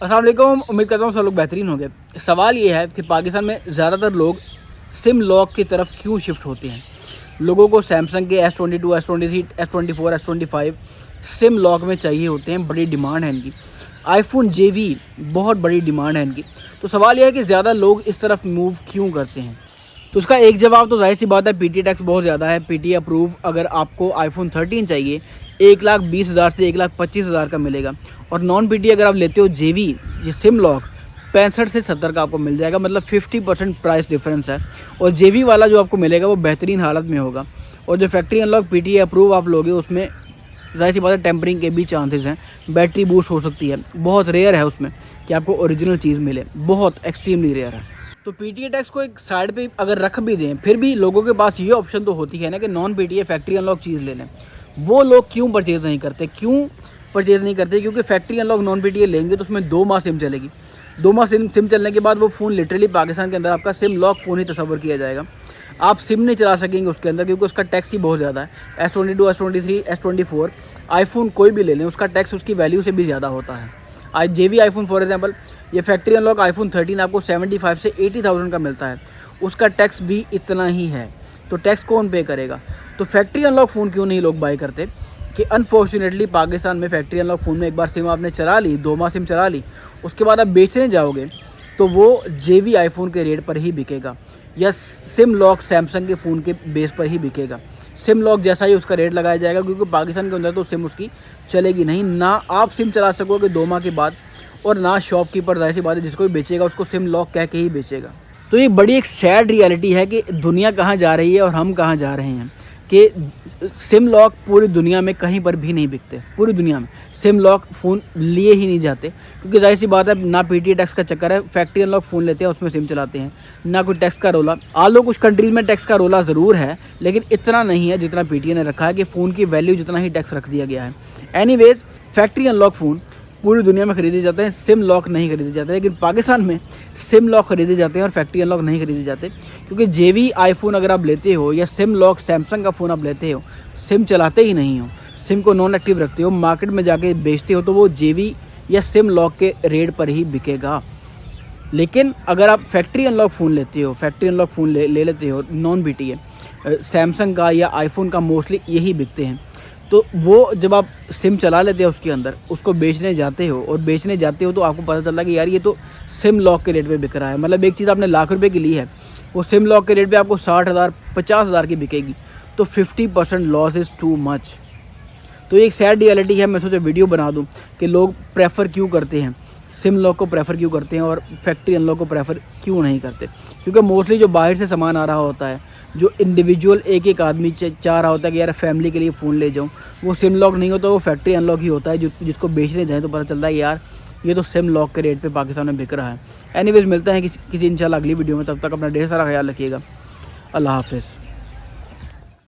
अस्सलाम वालेकुम, उम्मीद करता हूँ सब लोग बेहतरीन होंगे। सवाल ये है कि पाकिस्तान में ज़्यादातर लोग सिम लॉक की तरफ क्यों शिफ्ट होते हैं। लोगों को सैमसंग के S22, S23, S24, S25 SIM lock में चाहिए होते हैं, बड़ी डिमांड है इनकी। आईफोन JV बहुत बड़ी डिमांड है इनकी। तो सवाल यह है कि ज़्यादा लोग इस तरफ मूव क्यों करते हैं। तो उसका एक जवाब तो जाहिर सी बात है, PT टैक्स बहुत ज़्यादा है। PT अप्रूव अगर आपको iPhone 13 चाहिए 1,20,000 से 1,25,000 का मिलेगा, और नॉन PT अगर आप लेते हो JV ये सिम लॉक 65 से 70 का आपको मिल जाएगा, मतलब 50% प्राइस डिफरेंस है। और JV वाला जो आपको मिलेगा वो बेहतरीन हालत में होगा। और जो फैक्ट्री अनलॉक PT अप्रूव आप लोगे उसमें जाहिर सी बात है टेम्परिंग के भी चांसेस हैं, बैटरी बूस्ट हो सकती है। बहुत रेयर है उसमें कि आपको ओरिजिनल चीज़ मिले, बहुत एक्सट्रीमली रेयर है। तो PTA टैक्स को एक साइड पे अगर रख भी दें, फिर भी लोगों के पास ये ऑप्शन तो होती है ना कि नॉन PTA फैक्ट्री अनलॉक चीज़ ले लें। वो लोग क्यों परचेज़ नहीं करते? क्योंकि फैक्ट्री अनलॉक नॉन PTA लेंगे तो उसमें 2 माह सिम चलेगी। 2 माह सिम चलने के बाद वो फ़ोन लिटरली पाकिस्तान के अंदर आपका सिम लॉक फ़ोन ही तस्वर किया जाएगा। आप सिम नहीं चला सकेंगे उसके अंदर, क्योंकि उसका टैक्स ही बहुत ज़्यादा है। S22, S23, S24 आईफोन कोई भी ले लें, उसका टैक्स उसकी वैल्यू से भी ज़्यादा होता है। आज JV आईफोन फॉर एग्जांपल, ये फैक्ट्री अनलॉक आईफोन 13 आपको 75 से 80,000 का मिलता है, उसका टैक्स भी इतना ही है। तो टैक्स कौन पे करेगा? तो फैक्ट्री अनलॉक फ़ोन क्यों नहीं लोग बाय करते कि अनफॉर्चुनेटली पाकिस्तान में फैक्ट्री अनलॉक फ़ोन में एक बार सिम आपने चला ली, 2 माह सिम चला ली, उसके बाद आप बेचने जाओगे तो वो JV आईफोन के रेट पर ही बिकेगा, या सिम लॉक सैमसंग के फ़ोन के बेस पर ही बिकेगा। सिम लॉक जैसा ही उसका रेट लगाया जाएगा, क्योंकि पाकिस्तान के अंदर तो सिम उसकी चलेगी नहीं। ना आप सिम चला सकोगे 2 माह के बाद, और ना शॉपकीपर जाहिर सी बात है जिसको भी बेचेगा उसको सिम लॉक कह के ही बेचेगा। तो ये बड़ी एक सैड रियलिटी है कि दुनिया कहाँ जा रही है और हम कहाँ जा रहे हैं, कि सिम लॉक पूरी दुनिया में कहीं पर भी नहीं बिकते। पूरी दुनिया में सिम लॉक फ़ोन लिए ही नहीं जाते, क्योंकि जाहिर सी बात है ना PTA टैक्स का चक्कर है। फैक्ट्री अनलॉक फ़ोन लेते हैं उसमें सिम चलाते हैं, ना कोई टैक्स का रोला। आलो कुछ कंट्रीज़ में टैक्स का रोला ज़रूर है, लेकिन इतना नहीं है जितना PTA ने रखा है कि फ़ोन की वैल्यू जितना ही टैक्स रख दिया गया है। एनीवेज़ फैक्ट्री अनलॉक फ़ोन पूरी दुनिया में ख़रीदे जाते हैं, सिम लॉक नहीं खरीदे जाते। लेकिन पाकिस्तान में सिम लॉक खरीदे जाते हैं और फैक्ट्री अनलॉक नहीं खरीदे जाते, क्योंकि JV आईफोन अगर आप लेते हो या सिम लॉक सैमसंग का फ़ोन आप लेते हो, सिम चलाते ही नहीं हो, सिम को नॉन एक्टिव रखते हो, मार्केट में जाके बेचते हो, तो वो JV या सिम लॉक के रेट पर ही बिकेगा। लेकिन अगर आप फैक्ट्री अनलॉक फ़ोन लेते हो, फैक्ट्री अनलॉक फ़ोन ले लेते हो नॉन PTA, सैमसंग का या आईफोन का मोस्टली यही बिकते हैं, तो वो जब आप सिम चला लेते हो उसके अंदर, उसको बेचने जाते हो तो आपको पता चलता है कि यार ये तो सिम लॉक के रेट पे बिक रहा है। मतलब एक चीज़ आपने लाख रुपए की ली है, वो सिम लॉक के रेट पे आपको 60,000 50,000 की बिकेगी, तो 50% लॉस इज़ टू मच। तो ये एक सैड रियलिटी है। मैं सोचा वीडियो बना दूँ कि लोग प्रेफर क्यों करते हैं, सिम लॉक को प्रेफर क्यों करते हैं और फैक्ट्री अनलॉक को प्रेफर क्यों नहीं करते। क्योंकि मोस्टली जो बाहर से सामान आ रहा होता है, जो इंडिविजुअल एक आदमी चाह रहा होता है कि यार फैमिली के लिए फ़ोन ले जाऊँ, वो सिम लॉक नहीं होता, वो फैक्ट्री अनलॉक ही होता है। जिसको बेचने जाएँ तो पता चलता है यार ये तो सिम लॉक के रेट पे पाकिस्तान में बिक रहा है। एनीवेज मिलते हैं किसी इंशाल्लाह अगली वीडियो में। तब तक अपना ढेर सारा ख्याल रखिएगा। अल्लाह हाफ़िज़।